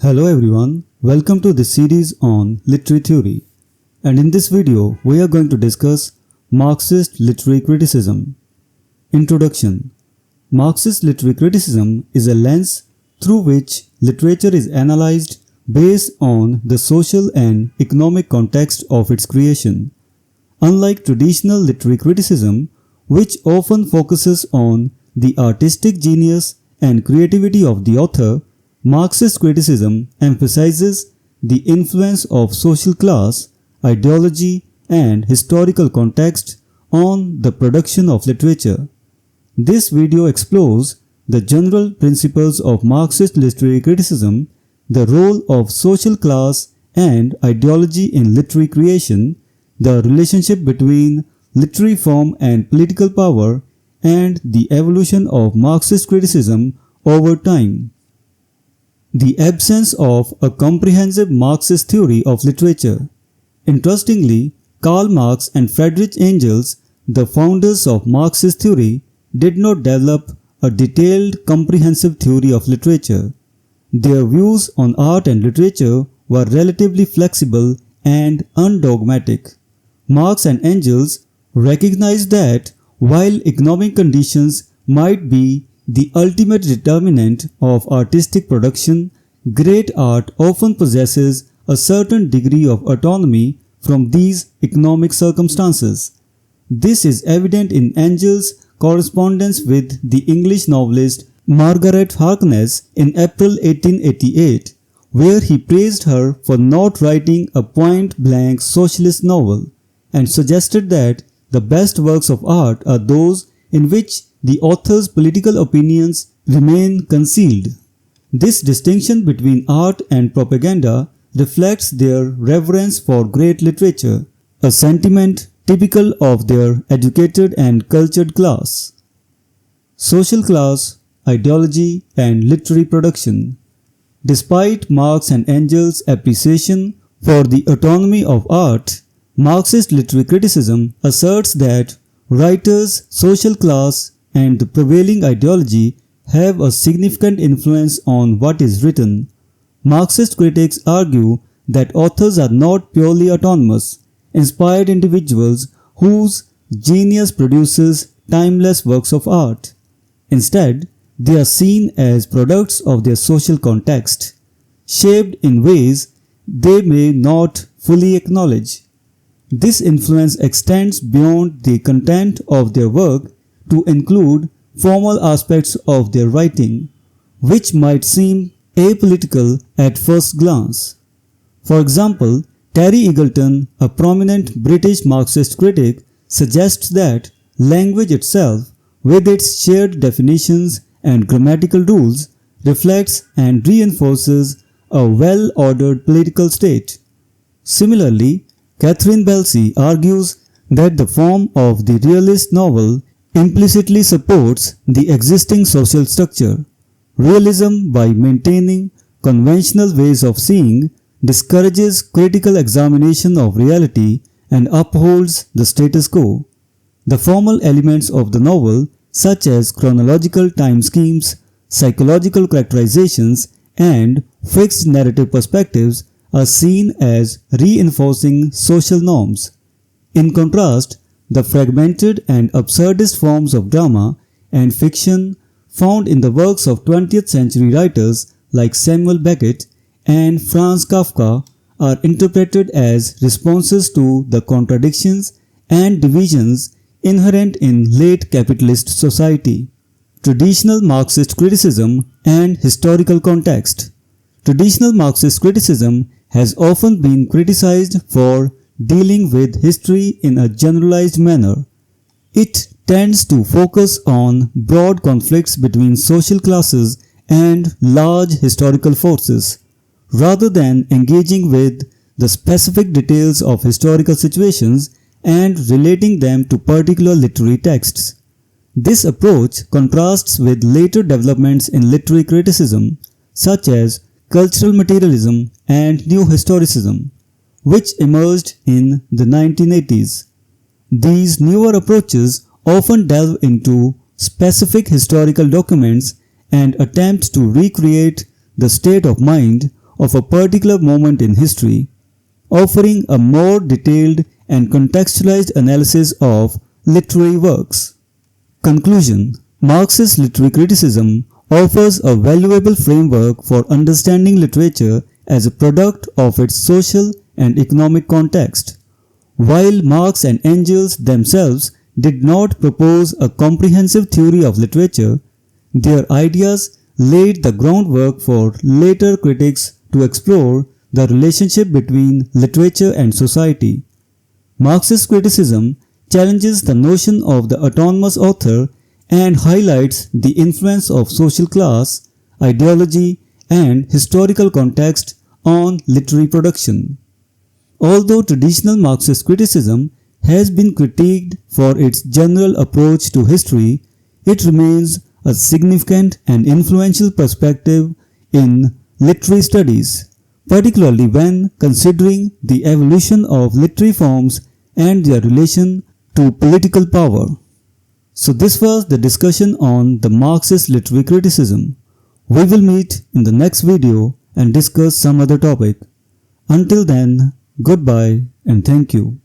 Hello everyone, welcome to this series on literary theory, and in this video we are going to discuss Marxist literary criticism. Introduction. Marxist literary criticism is a lens through which literature is analyzed based on the social and economic context of its creation. Unlike traditional literary criticism, which often focuses on the artistic genius and creativity of the author, Marxist criticism emphasizes the influence of social class, ideology, and historical context on the production of literature. This video explores the general principles of Marxist literary criticism, the role of social class and ideology in literary creation, the relationship between literary form and political power, and the evolution of Marxist criticism over time. The absence of a comprehensive Marxist theory of literature. Interestingly, Karl Marx and Friedrich Engels, the founders of Marxist theory, did not develop a detailed, comprehensive theory of literature. Their views on art and literature were relatively flexible and undogmatic. Marx and Engels recognized that while economic conditions might be the ultimate determinant of artistic production, great art often possesses a certain degree of autonomy from these economic circumstances. This is evident in Engels' correspondence with the English novelist Margaret Harkness in April 1888, where he praised her for not writing a point-blank socialist novel and suggested that the best works of art are those in which the author's political opinions remain concealed. This distinction between art and propaganda reflects their reverence for great literature, a sentiment typical of their educated and cultured class. Social class, ideology, and literary production. Despite Marx and Engels' appreciation for the autonomy of art, Marxist literary criticism asserts that writers, social class, and the prevailing ideology have a significant influence on what is written. Marxist critics argue that authors are not purely autonomous, inspired individuals whose genius produces timeless works of art. Instead, they are seen as products of their social context, shaped in ways they may not fully acknowledge. This influence extends beyond the content of their work to include formal aspects of their writing, which might seem apolitical at first glance. For example, Terry Eagleton, a prominent British Marxist critic, suggests that language itself, with its shared definitions and grammatical rules, reflects and reinforces a well-ordered political state. Similarly, Catherine Belsey argues that the form of the realist novel implicitly supports the existing social structure. Realism, by maintaining conventional ways of seeing, discourages critical examination of reality and upholds the status quo. The formal elements of the novel, such as chronological time schemes, psychological characterizations, and fixed narrative perspectives, are seen as reinforcing social norms. In contrast, the fragmented and absurdist forms of drama and fiction found in the works of 20th century writers like Samuel Beckett and Franz Kafka are interpreted as responses to the contradictions and divisions inherent in late capitalist society. Traditional Marxist criticism and historical context. Traditional Marxist criticism has often been criticized for dealing with history in a generalized manner. It tends to focus on broad conflicts between social classes and large historical forces, rather than engaging with the specific details of historical situations and relating them to particular literary texts. This approach contrasts with later developments in literary criticism, such as cultural materialism and new historicism, which emerged in the 1980s. These newer approaches often delve into specific historical documents and attempt to recreate the state of mind of a particular moment in history, offering a more detailed and contextualized analysis of literary works. Conclusion: Marxist literary criticism offers a valuable framework for understanding literature as a product of its social and economic context. While Marx and Engels themselves did not propose a comprehensive theory of literature, their ideas laid the groundwork for later critics to explore the relationship between literature and society. Marxist criticism challenges the notion of the autonomous author and highlights the influence of social class, ideology, and historical context on literary production. Although traditional Marxist criticism has been critiqued for its general approach to history, it remains a significant and influential perspective in literary studies, particularly when considering the evolution of literary forms and their relation to political power. So this was the discussion on the Marxist literary criticism. We will meet in the next video and discuss some other topic. Until then, goodbye and thank you.